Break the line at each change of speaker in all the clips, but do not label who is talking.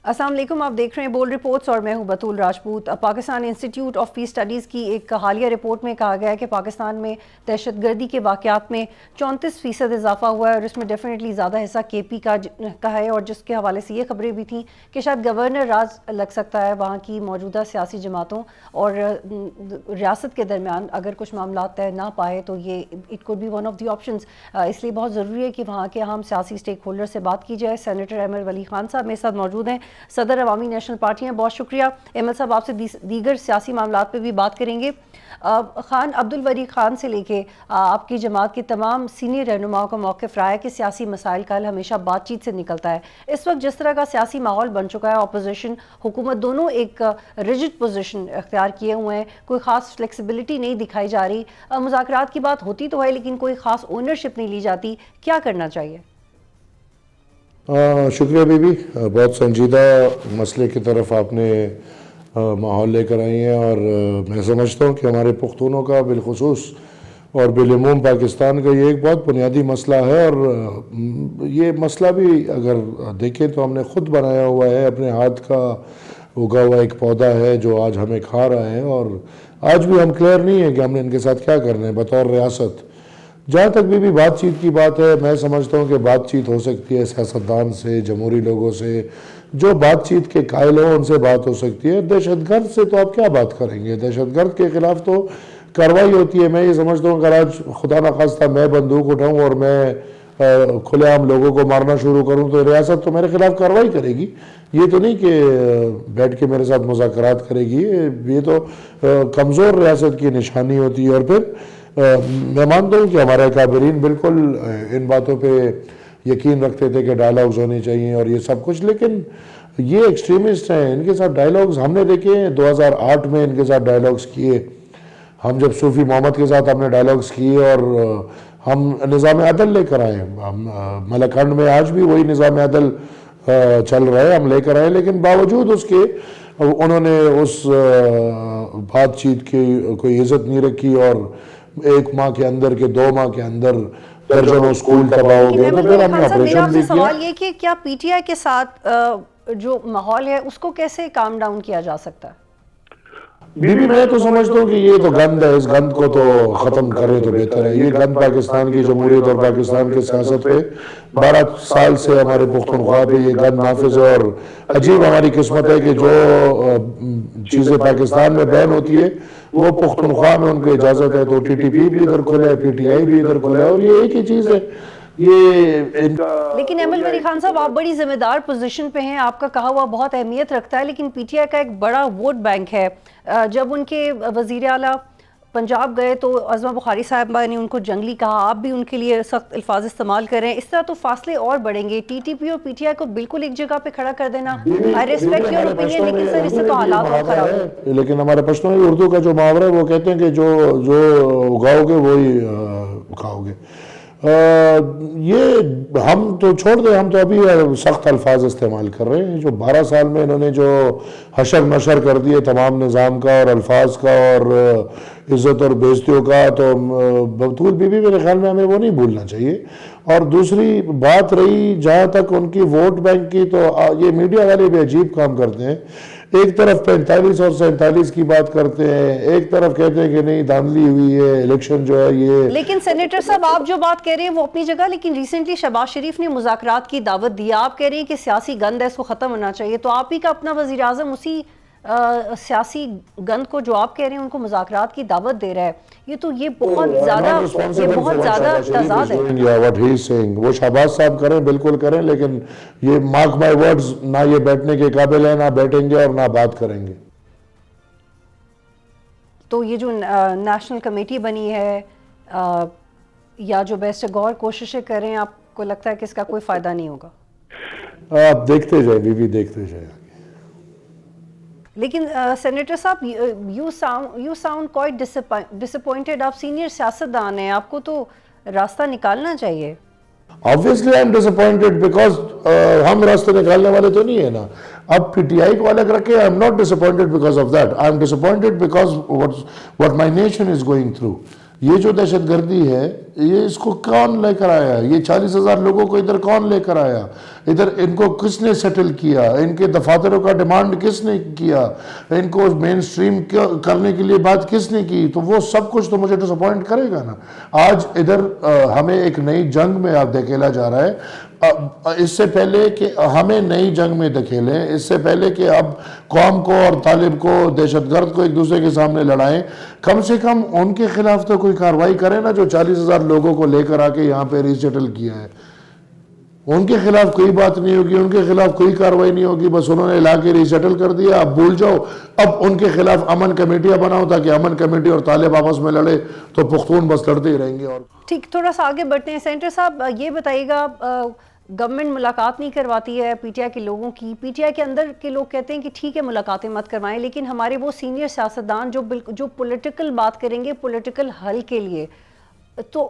السلام علیکم، آپ دیکھ رہے ہیں بول رپورٹس اور میں ہوں Batool Rajput. Pakistan institute of peace studies کی ایک حالیہ رپورٹ میں کہا گیا ہے کہ پاکستان میں دہشت گردی کے واقعات میں 34% اضافہ ہوا ہے، اور اس میں ڈیفینیٹلی زیادہ حصہ کے پی کا ہے، اور جس کے حوالے سے یہ خبریں بھی تھیں کہ شاید گورنر راز لگ سکتا ہے وہاں کی موجودہ سیاسی جماعتوں اور ریاست کے درمیان اگر کچھ معاملات طے نہ پائے تو یہ it could be one of the options. اس لیے بہت ضروری ہے کہ وہاں کے اہم سیاسی اسٹیک ہولڈر سے بات کی جائے۔ سینیٹر احمد ولی خان صاحب میرے ساتھ موجود ہیں، صدر عوامی نیشنل پارٹی ہیں۔ بہت شکریہ احمد صاحب، آپ سے دیگر سیاسی معاملات پہ بھی بات کریں گے۔ خان عبدالوری خان سے لے کے آپ کی جماعت کے تمام سینئر رہنماؤں کا موقف رہا ہے کہ سیاسی مسائل کا حل ہمیشہ بات چیت سے نکلتا ہے۔ اس وقت جس طرح کا سیاسی ماحول بن چکا ہے، اپوزیشن حکومت دونوں ایک ریجڈ پوزیشن اختیار کیے ہوئے ہیں، کوئی خاص فلیکسیبلٹی نہیں دکھائی جا رہی، مذاکرات کی بات ہوتی تو ہے لیکن کوئی خاص اونرشپ نہیں لی جاتی، کیا کرنا چاہیے؟
شکریہ بی بی، بہت سنجیدہ مسئلے کی طرف آپ نے ماحول لے کر آئی ہیں، اور میں سمجھتا ہوں کہ ہمارے پختونوں کا بالخصوص اور بالعموم پاکستان کا یہ ایک بہت بنیادی مسئلہ ہے، اور یہ مسئلہ بھی اگر دیکھیں تو ہم نے خود بنایا ہوا ہے، اپنے ہاتھ کا اگا ہوا ایک پودا ہے جو آج ہمیں کھا رہا ہے، اور آج بھی ہم کلیئر نہیں ہیں کہ ہم نے ان کے ساتھ کیا کرنا ہے بطور ریاست۔ جہاں تک بھی بات چیت کی بات ہے، میں سمجھتا ہوں کہ بات چیت ہو سکتی ہے سیاستدان سے، جمہوری لوگوں سے، جو بات چیت کے قائل ہوں ان سے بات ہو سکتی ہے۔ دہشت گرد سے تو آپ کیا بات کریں گے؟ دہشت گرد کے خلاف تو کارروائی ہوتی ہے۔ میں یہ سمجھتا ہوں کہ آج خدا نخواستہ میں بندوق اٹھاؤں اور میں کھلے عام لوگوں کو مارنا شروع کروں تو ریاست تو میرے خلاف کارروائی کرے گی۔ یہ تو نہیں کہ بیٹھ کے میرے ساتھ مذاکرات کرے گی، یہ تو کمزور ریاست کی نشانی ہوتی ہے۔ اور پھر میں مانتا ہوں کہ ہمارے اکابرین بالکل ان باتوں پہ یقین رکھتے تھے کہ ڈائلاگز ہونے چاہیے اور یہ سب کچھ، لیکن یہ ایکسٹریمسٹ ہیں، ان کے ساتھ ڈائلاگز ہم نے دیکھے 2008 میں ان کے ساتھ ڈائلاگز کیے، ہم جب صوفی محمد کے ساتھ ہم نے ڈائلاگز کیے، اور ہم نظام عدل لے کر آئے، ملکھنڈ میں آج بھی وہی نظام عدل چل رہا ہے، ہم لے کر آئے، لیکن باوجود اس کے انہوں نے اس بات چیت کی کوئی عزت نہیں رکھی، اور 1 ماہ کے اندر کے 2 ماہ کے اندر درجنوں اسکول تباہ ہو گئے، تو پھر ہم نے آپریشن بھی کیا۔
سوال یہ کہ کیا پی ٹی آئی کے ساتھ جو ماحول ہے اس کو کیسے کام ڈاؤن کیا جا سکتا ہے؟
بی بی میں تو سمجھتا ہوں کہ یہ تو گند ہے، اس گند کو تو ختم کرے تو بہتر ہے۔ یہ گند پاکستان کی جمہوریت اور پاکستان کی سیاست پہ 12 سال سے ہمارے پختونخوا پہ یہ گند نافذ ہے، اور عجیب ہماری قسمت ہے کہ جو چیزیں پاکستان میں بین ہوتی ہے وہ پختونخوا میں ان کو اجازت ہے، تو ٹی ٹی پی بھی ادھر کھلا ہے، پی ٹی آئی بھی ادھر کھلا ہے، اور یہ ایک ہی چیز ہے۔
لیکن احمد ولی خان صاحب، آپ بڑی ذمہ دار پوزیشن پہ ہیں، آپ کا کہا ہوا بہت اہمیت رکھتا ہے، لیکن پی ٹی آئی کا ایک بڑا ووٹ بینک ہے۔ جب ان کے وزیر اعلیٰ پنجاب گئے تو عظمہ بخاری صاحبہ نے ان کو جنگلی کہا، آپ بھی ان کے لیے سخت الفاظ استعمال کر رہے ہیں، اس طرح تو فاصلے اور بڑھیں گے۔ ٹی ٹی پی اور پی ٹی آئی کو بالکل ایک جگہ پہ کھڑا کر دینا، I respect your opinion، لیکن سر اس سے تو حالات اور خراب ہیں۔
لیکن ہمارے پشتوں میں اردو کا جو محاورہ ہے وہ کہتے ہیں کہ جو اگاؤ گے وہی کھاؤ گے۔ یہ ہم تو چھوڑ دیں، ہم تو ابھی سخت الفاظ استعمال کر رہے ہیں۔ جو 12 سال میں انہوں نے جو حشر نشر کر دیے تمام نظام کا اور الفاظ کا اور عزت اور بےعزتیوں کا، تو بطول بی بی میرے خیال میں ہمیں وہ نہیں بھولنا چاہیے۔ اور دوسری بات رہی جہاں تک ان کی ووٹ بینک کی، تو یہ میڈیا والے بھی عجیب کام کرتے ہیں، ایک طرف 45 اور 47 کی بات کرتے ہیں، ایک طرف کہتے ہیں کہ نہیں دھاندلی ہوئی ہے، الیکشن جو ہے یہ۔
لیکن سینیٹر صاحب، آپ جو بات کہہ رہے ہیں وہ اپنی جگہ، لیکن ریسنٹلی شہباز شریف نے مذاکرات کی دعوت دی، آپ کہہ رہے ہیں کہ سیاسی گند ہے، اس کو ختم ہونا چاہیے، تو آپ ہی کا اپنا وزیر اعظم اسی سیاسی گند کو جو آپ کہہ رہے ہیں ان کو مذاکرات کی دعوت دے رہا ہے، یہ تو یہ بہت زیادہ تضاد ہے۔
وہ شہباز صاحب کریں، بالکل کریں، لیکن یہ مارک مائی ورڈز نہ یہ بیٹھنے کے قابل ہیں، نہ بیٹھیں گے اور نہ بات کریں گے۔
تو یہ جو نیشنل کمیٹی بنی ہے یا جو بیسٹ غور کوششیں کر رہے ہیں، آپ کو لگتا ہے کہ اس کا کوئی فائدہ نہیں ہوگا؟
آپ دیکھتے جائیں بی بی، دیکھتے جائیں۔
لیکن سینیٹر صاحب، یو ساؤنڈ کوائٹ ڈسپوائنٹڈ، آپ سینئر سیاستدان ہیں، آپ کو تو راستہ نکالنا چاہیے۔
Obviously I am disappointed because ہم راستے نکالنے والے تو نہیں ہیں نا۔ اب پی ٹی آئی کو الگ رکھے، I am not disappointed because of that. I am disappointed because what my nation is going through. یہ جو دہشت گردی ہے یہ اس کو کون لے کر آیا؟ یہ 40,000 لوگوں کو ادھر کون لے کر آیا؟ ادھر ان کو کس نے سیٹل کیا؟ ان کے دفاتروں کا ڈیمانڈ کس نے کیا؟ ان کو مین سٹریم کرنے کے لیے بات کس نے کی؟ تو وہ سب کچھ تو مجھے ڈسپوائنٹ کرے گا نا۔ آج ادھر ہمیں ایک نئی جنگ میں آپ دھکیلا جا رہا ہے۔ اس سے پہلے کہ ہمیں نئی جنگ میں دھکیلیں، اس سے پہلے کہ اب قوم کو اور طالب کو، دہشت گرد کو ایک دوسرے کے سامنے لڑائیں، کم سے کم ان کے خلاف تو کوئی کارروائی کریں نا، جو 40,000 لوگوں کو لے کر آ کے یہاں پہ ریسیٹل کیا ہے۔ ان کے خلاف کوئی بات نہیں ہوگی، ان کے خلاف کوئی کارروائی نہیں ہوگی، بس انہوں نے لا کے ریسیٹل کر دیا، اب بھول جاؤ۔ اب ان کے خلاف امن کمیٹیاں بناؤ تاکہ امن کمیٹی اور طالب آپس میں لڑے تو پختون بس لڑتے ہی رہیں گے۔ اور
ٹھیک، تھوڑا سا آگے بڑھتے ہیں۔ سینیٹر صاحب یہ بتائیے گا، گورنمنٹ ملاقات نہیں کرواتی ہے پی ٹی آئی کے لوگوں کی، پی ٹی آئی کے اندر کے لوگ کہتے ہیں کہ ٹھیک ہے ملاقاتیں مت کروائیں، لیکن ہمارے وہ سینئر سیاستدان جو پولیٹیکل بات کریں گے پولیٹیکل حل کے لیے، تو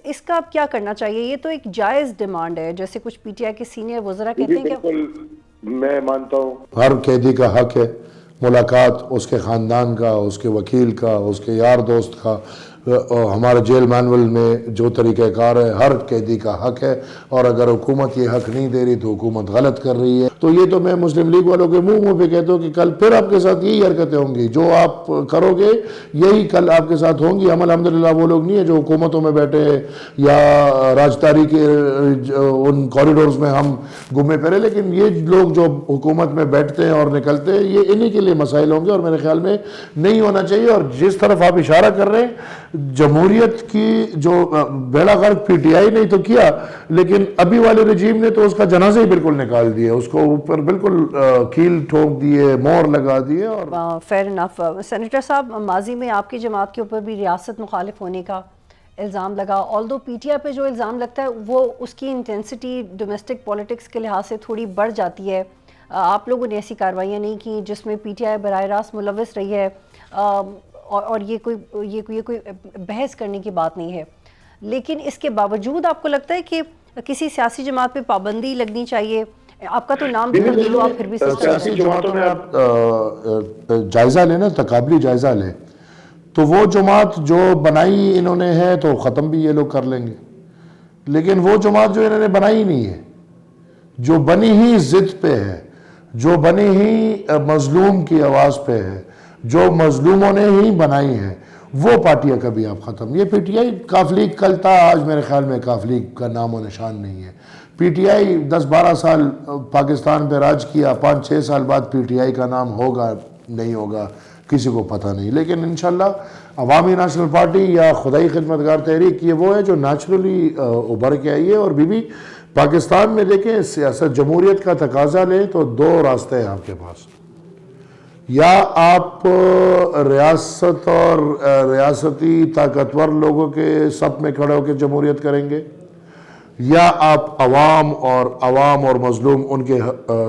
اس کا اب کیا کرنا چاہیے؟ یہ تو ایک جائز ڈیمانڈ ہے، جیسے کچھ پی ٹی آئی کے سینئر وزراء کہتے ہیں کہ
بالکل میں مانتا ہوں
ہر قیدی کا حق ہے ملاقات، اس کے خاندان کا، اس کے وکیل کا، اس کے یار دوست کا۔ ہمارے جیل مینول میں جو طریقہ کار ہے ہر قیدی کا حق ہے، اور اگر حکومت یہ حق نہیں دے رہی تو حکومت غلط کر رہی ہے۔ تو یہ تو میں مسلم لیگ والوں کے منہ پہ کہتا ہوں کہ کل پھر آپ کے ساتھ یہی حرکتیں ہوں گی، جو آپ کرو گے یہی کل آپ کے ساتھ ہوں گی۔ ہم الحمدللہ وہ لوگ نہیں ہیں جو حکومتوں میں بیٹھے ہیں یا راجداری کے ان کوریڈورز میں ہم گھومے پھرے، لیکن یہ لوگ جو حکومت میں بیٹھتے ہیں اور نکلتے ہیں یہ انہی کے لیے مسائل ہوں گے، اور میرے خیال میں نہیں ہونا چاہیے۔ اور جس طرف آپ اشارہ کر رہے ہیں، جمہوریت کی جو بیڑا غرق پی ٹی آئی نہیں تو کیا، لیکن ابھی والے رجیم نے تو اس کا جنازہ ہی بالکل نکال دیا، اس کو اوپر بالکل کیل ٹھوک دیے، مور لگا دیے۔ اور
فیئر انف۔ سینیٹر صاحب ماضی میں آپ کی جماعت کے اوپر بھی ریاست مخالف ہونے کا الزام لگا، آلدو پی ٹی آئی پہ جو الزام لگتا ہے وہ اس کی انٹینسٹی ڈومیسٹک پولیٹکس کے لحاظ سے تھوڑی بڑھ جاتی ہے۔ آپ لوگوں نے ایسی کارروائیاں نہیں کی جس میں پی ٹی آئی براہ راست ملوث رہی ہے، اور یہ کوئی بحث کرنے کی بات نہیں ہے، لیکن اس کے باوجود آپ کو لگتا ہے کہ کسی سیاسی جماعت پہ پابندی لگنی چاہیے؟ آپ کا تو نام بھی نہیں لو، آپ پھر بھی
سیاسی جماعتوں میں آپ جائزہ لیں نا، تقابلی جائزہ لیں، تو وہ جماعت جو بنائی انہوں نے ہے تو ختم بھی یہ لوگ کر لیں گے، لیکن وہ جماعت جو انہوں نے بنائی نہیں ہے، جو بنی ہی ضد پہ ہے، جو بنی ہی مظلوم کی آواز پہ ہے، جو مظلوموں نے ہی بنائی ہے، وہ پارٹیاں کبھی آپ ختم۔ یہ پی ٹی آئی کاف لیگ کل تھا، آج میرے خیال میں کاف لیگ کا نام و نشان نہیں ہے۔ پی ٹی آئی 10-12 سال پاکستان پہ راج کیا، 5-6 سال بعد پی ٹی آئی کا نام ہوگا نہیں ہوگا کسی کو پتہ نہیں، لیکن انشاءاللہ عوامی نیشنل پارٹی یا خدائی خدمتگار تحریک یہ وہ ہے جو نیچرلی ابھر کے آئی ہے۔ اور بھی پاکستان میں دیکھیں سیاست جمہوریت کا تقاضا لیں تو 2 راستے ہیں آپ کے پاس، یا آپ ریاست اور ریاستی طاقتور لوگوں کے صف میں کھڑے ہو کے جمہوریت کریں گے، یا آپ عوام اور مظلوم ان کے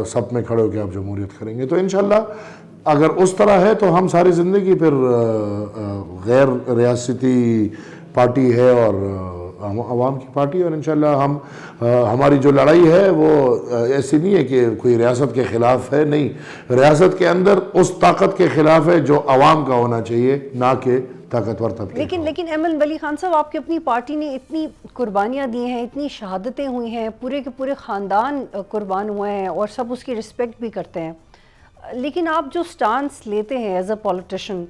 صف میں کھڑے ہو کے آپ جمہوریت کریں گے۔ تو انشاءاللہ اگر اس طرح ہے تو ہم ساری زندگی پھر غیر ریاستی پارٹی ہے اور عوام کی پارٹی، اور انشاءاللہ ہماری جو لڑائی ہے وہ ایسی نہیں ہے کہ کوئی ریاست کے خلاف ہے، نہیں، ریاست کے اندر اس طاقت کے خلاف ہے جو عوام کا ہونا چاہیے، نہ کہ طاقتور طبقے۔
لیکن ایم ولی خان صاحب، آپ کی اپنی پارٹی نے اتنی قربانیاں دی ہیں، اتنی شہادتیں ہوئی ہیں، پورے کے پورے خاندان قربان ہوئے ہیں اور سب اس کی رسپیکٹ بھی کرتے ہیں، لیکن آپ جو سٹانس لیتے ہیں ایز اے پولیٹیشین،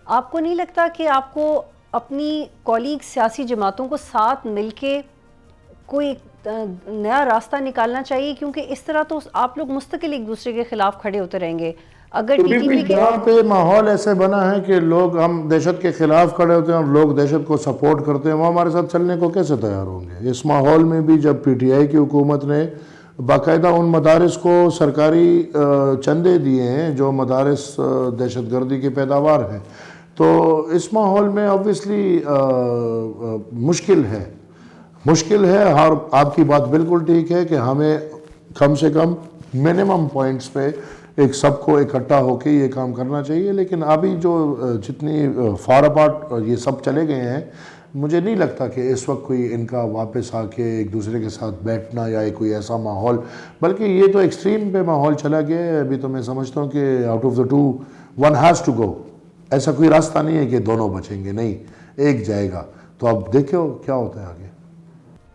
آپ کو نہیں لگتا کہ آپ کو اپنی کولیگ سیاسی جماعتوں کو ساتھ مل کے کوئی نیا راستہ نکالنا چاہیے؟ کیونکہ اس طرح تو آپ لوگ مستقل ایک دوسرے کے خلاف کھڑے ہوتے رہیں گے۔ اگر ٹی ٹی پی کے
یہاں پہ ماحول ایسے بنا ہے کہ لوگ، ہم دہشت کے خلاف کھڑے ہوتے ہیں اور لوگ دہشت کو سپورٹ کرتے ہیں، وہ ہمارے ساتھ چلنے کو کیسے تیار ہوں گے؟ اس ماحول میں بھی جب پی ٹی آئی کی حکومت نے باقاعدہ ان مدارس کو سرکاری چندے دیے ہیں جو مدارس دہشت گردی کی پیداوار ہیں، تو اس ماحول میں obviously مشکل ہے۔ اور آپ کی بات بالکل ٹھیک ہے کہ ہمیں کم سے کم منیمم پوائنٹس پہ ایک سب کو اکٹھا ہو کے یہ کام کرنا چاہیے، لیکن ابھی جو جتنی فار اپارٹ یہ سب چلے گئے ہیں، مجھے نہیں لگتا کہ اس وقت کوئی ان کا واپس آ کے ایک دوسرے کے ساتھ بیٹھنا یا کوئی ایسا ماحول، بلکہ یہ تو ایکسٹریم پہ ماحول چلا گیا ہے۔ ابھی تو میں سمجھتا ہوں کہ out of the two one has to go, ایسا کوئی راستہ نہیں ہے کہ دونوں بچیں گے، نہیں، ایک جائے گا. تو اب دیکھو کیا ہوتا ہے آگے.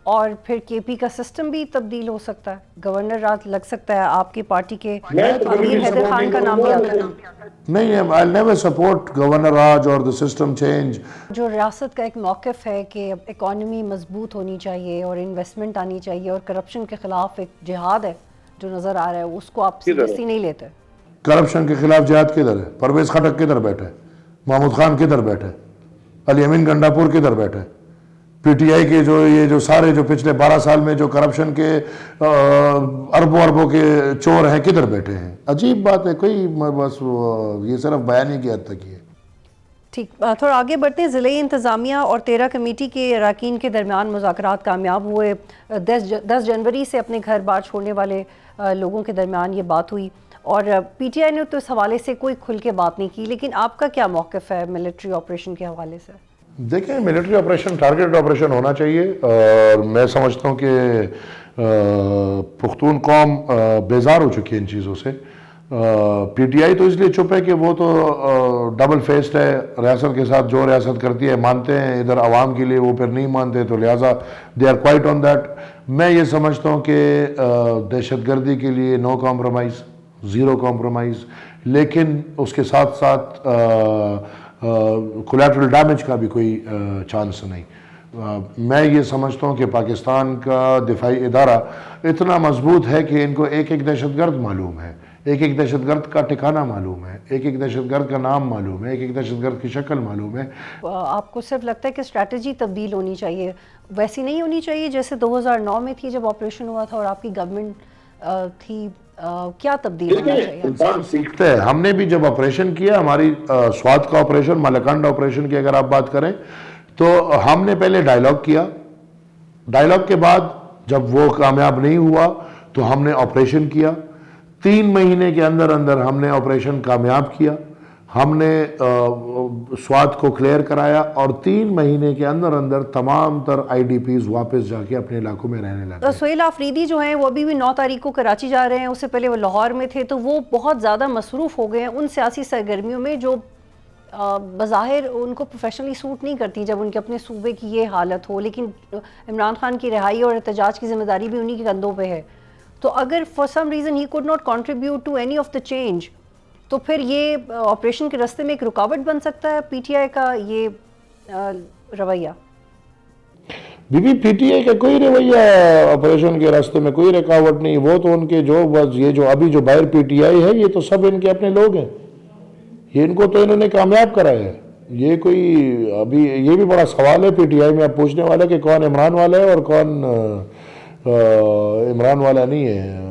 اور پھر کے پی کا سسٹم بھی تبدیل ہو سکتا ہے, گورنر راج لگ سکتا ہے, آپ کی پارٹی کے امیر حیدر خان کا نام بھی آتا ہے.
نہیں, I'll never support Governor Raj or the system change.
جو ریاست کا ایک موقف ہے کہ اکانومی مضبوط ہونی چاہیے اور انویسٹمنٹ آنی چاہیے اور کرپشن کے خلاف ایک جہاد ہے جو نظر آ رہا ہے, اس کو آپ سیریسلی نہیں لیتے.
کرپشن کے خلاف جہاد کدھر ہے؟ پرویز خٹک کدھر بیٹھے, محمود خان کدھر بیٹھے, علی امین گنڈاپور کدھر بیٹھے, پی ٹی آئی کے جو سارے جو پچھلے 12 سال میں جو کرپشن کے اربوں کے چور ہیں کدھر بیٹھے ہیں؟ عجیب بات ہے. کوئی بس یہ صرف بیانی کی حد تک ہی ہے.
ٹھیک, تھوڑا آگے بڑھتے ہیں. ضلعی انتظامیہ اور 13 کمیٹی کے اراکین کے درمیان مذاکرات کامیاب ہوئے. 10 جنوری سے اپنے گھر بار چھوڑنے والے لوگوں کے درمیان یہ بات ہوئی, اور پی ٹی آئی نے تو اس حوالے سے کوئی کھل کے بات نہیں کی, لیکن آپ کا کیا موقف ہے ملٹری آپریشن کے حوالے سے؟
دیکھیں, ملٹری آپریشن ٹارگیٹڈ آپریشن ہونا چاہیے, اور میں سمجھتا ہوں کہ پختون قوم بیزار ہو چکی ہے ان چیزوں سے. پی ٹی آئی تو اس لیے چپ ہے کہ وہ تو ڈبل فیسڈ ہے, ریاست کے ساتھ جو ریاست کرتی ہے مانتے ہیں, ادھر عوام کے لیے وہ پھر نہیں مانتے, تو لہٰذا they are quite on that. میں یہ سمجھتا ہوں کہ دہشت گردی کے لیے نو کمپرومائز, زیرو کمپرومائز, لیکن اس کے ساتھ ساتھ کولیٹرل ڈیمیج کا بھی کوئی چانس نہیں. میں یہ سمجھتا ہوں کہ پاکستان کا دفاعی ادارہ اتنا مضبوط ہے کہ ان کو ایک ایک دہشت گرد معلوم ہے, ایک ایک دہشت گرد کا ٹھکانہ معلوم ہے, ایک ایک دہشت گرد کا نام معلوم ہے, ایک ایک دہشت گرد کی شکل معلوم ہے.
آپ کو صرف لگتا ہے کہ اسٹریٹجی تبدیل ہونی چاہیے, ویسی نہیں ہونی چاہیے جیسے 2009 میں تھی جب آپریشن ہوا تھا اور آپ کی گورنمنٹ تھی؟ کیا تبدیل ہونا چاہیے؟
انسان سیکھتا ہے. ہم نے بھی جب آپریشن کیا, ہماری سوات کا آپریشن, مالکانڈ آپریشن کی اگر آپ بات کریں, تو ہم نے پہلے ڈائلاگ کیا. ڈائلاگ کے بعد جب وہ کامیاب نہیں ہوا تو ہم نے آپریشن کیا. 3 مہینے کے اندر اندر ہم نے آپریشن کامیاب کیا. ہم نے سوات کو کلیئر کرایا, اور 3 مہینے کے اندر اندر تمام تر آئی ڈی پیز واپس جا کے اپنے علاقوں میں رہنے لگے.
سہیل آفریدی جو ہیں وہ ابھی بھی 9 تاریخ کو کراچی جا رہے ہیں, اس سے پہلے وہ لاہور میں تھے, تو وہ بہت زیادہ مصروف ہو گئے ہیں ان سیاسی سرگرمیوں میں جو بظاہر ان کو پروفیشنلی سوٹ نہیں کرتی جب ان کے اپنے صوبے کی یہ حالت ہو. لیکن عمران خان کی رہائی اور احتجاج کی ذمہ داری بھی انہی کے کندھوں پہ ہے. تو اگر for some reason he could not contribute to any of the change, تو پھر یہ آپریشن کے راستے میں ایک رکاوٹ بن سکتا ہے پی ٹی آئی کا یہ رویہ؟
پی ٹی آئی کا کوئی رویہ آپریشن کے راستے میں کوئی رکاوٹ نہیں. وہ تو ان کے یہ جو ابھی جو باہر پی ٹی آئی ہے, یہ تو سب ان کے اپنے لوگ ہیں, یہ ان کو تو انہوں نے کامیاب کرایا ہے. یہ کوئی ابھی یہ بھی بڑا سوال ہے پی ٹی آئی میں اب پوچھنے والا کہ کون عمران والا ہے اور کون عمران والا نہیں ہے.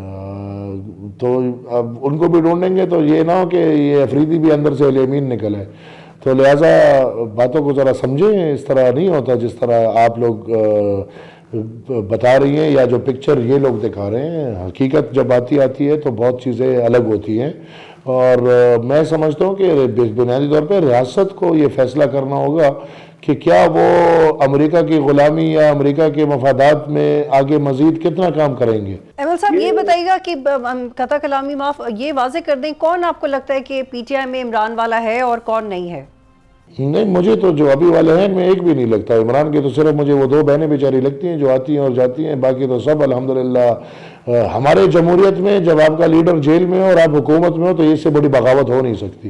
تو اب ان کو بھی ڈھونڈیں گے تو یہ نہ ہو کہ یہ افریدی بھی اندر سے علی امین نکل ہے. تو لہٰذا باتوں کو ذرا سمجھیں, اس طرح نہیں ہوتا جس طرح آپ لوگ بتا رہی ہیں یا جو پکچر یہ لوگ دکھا رہے ہیں. حقیقت جب آتی ہے تو بہت چیزیں الگ ہوتی ہیں, اور میں سمجھتا ہوں کہ بنیادی طور پہ ریاست کو یہ فیصلہ کرنا ہوگا کہ کیا وہ امریکہ کی غلامی یا امریکہ کے مفادات میں آگے مزید کتنا کام کریں گے.
ایمل صاحب یہ بتائیے گا کہ قطع کلامی معاف, یہ واضح کر دیں کون آپ کو لگتا ہے کہ پی ٹی آئی میں عمران والا ہے اور کون نہیں ہے؟
نہیں, مجھے تو جو ابھی والے ہیں میں ایک بھی نہیں لگتا. عمران کے تو صرف مجھے وہ 2 بہنیں بیچاری لگتی ہیں جو آتی ہیں اور جاتی ہیں, باقی تو سب الحمدللہ. ہمارے جمہوریت میں جب آپ کا لیڈر جیل میں ہو اور آپ حکومت میں ہو تو اس سے بڑی بغاوت ہو نہیں سکتی,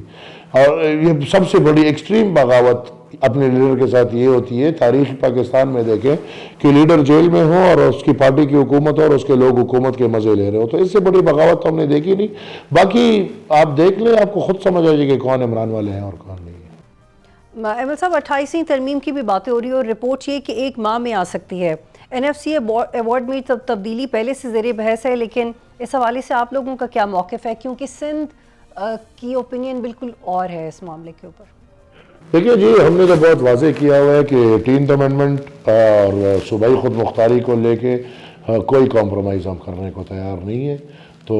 اور یہ سب سے بڑی ایکسٹریم بغاوت اپنے لیڈر کے ساتھ یہ ہوتی ہے. تاریخ پاکستان میں دیکھیں کہ لیڈر جیل میں ہو اور اس کی پارٹی کی حکومت ہو اور اس کے لوگ حکومت کے مزے لے رہے ہو, تو اس سے بڑی بغاوت تو ہم نے دیکھی نہیں. باقی آپ دیکھ لیں, آپ کو خود سمجھ آ جائے کہ کون عمران والے ہیں اور کون نہیں ہے.
احمد صاحب 28ویں ترمیم کی بھی باتیں ہو رہی ہے اور رپورٹ یہ کہ 1 ماہ میں آ سکتی ہے. این ایف سی ایوارڈ میں تبدیلی پہلے سے زیر بحث ہے, لیکن اس حوالے سے آپ لوگوں کا کیا موقف ہے, کیونکہ سندھ کی اوپینین بالکل اور ہے اس معاملے کے اوپر؟
دیکھیے جی, ہم نے تو بہت واضح کیا ہوا ہے کہ 18th امینڈمنٹ اور صوبائی خود مختاری کو لے کے کوئی کمپرومائز ہم کرنے کو تیار نہیں ہے. تو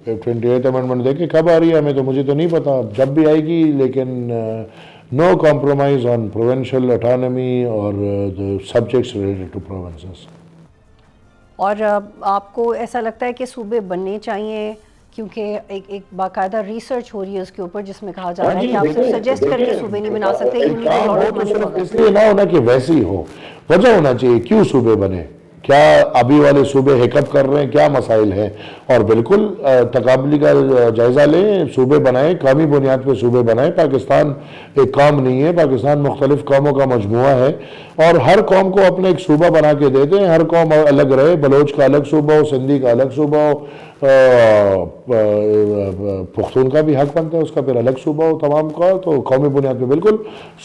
28th امینڈمنٹ دیکھیں کب آ رہی ہے, ہمیں تو مجھے تو نہیں پتا, جب بھی آئے گی, لیکن نو کمپرومائز آن پروونشل اٹانومی اور سبجیکٹس ریلیٹڈ ٹو پروونسز.
اور آپ کو ایسا لگتا ہے کہ صوبے بننے چاہیے کیونکہ ایک باقاعدہ ریسرچ ہو رہی ہے اس کے اوپر جس میں کہا جا رہا ہے کہ آپ صرف سجیسٹ کر کے صوبے نہیں بنا سکتے,
اس لیے نہ ہونا کہ ویسی ہو, وجہ ہونا چاہیے کیوں صوبے بنے, کیا ابھی والے صوبے ہیکپ کر رہے ہیں, کیا مسائل ہیں, اور بالکل تقابلی کا جائزہ لیں, صوبے بنائیں, قومی بنیاد پہ صوبے بنائیں. پاکستان ایک قوم نہیں ہے, پاکستان مختلف قوموں کا مجموعہ ہے, اور ہر قوم کو اپنا ایک صوبہ بنا کے دے دیں, ہر قوم الگ رہے, بلوچ کا الگ صوبہ ہو, سندھی کا الگ صوبہ ہو, پختون کا بھی حق بنتا ہے اس کا پھر الگ صوبہ ہو تمام کا, تو قومی بنیاد پہ بالکل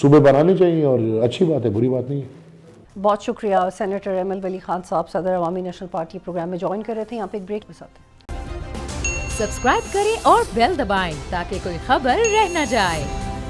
صوبے بنانے چاہیے, اور اچھی بات ہے, بری بات نہیں ہے.
بہت شکریہ سینیٹر ایمل ولی خان صاحب, صدر عوامی نیشنل پارٹی پروگرام میں جوائن کر رہے تھے. یہاں پہ ایک بریک کے ساتھ
سبسکرائب کریں اور بیل دبائیں تاکہ کوئی خبر رہ نہ جائے.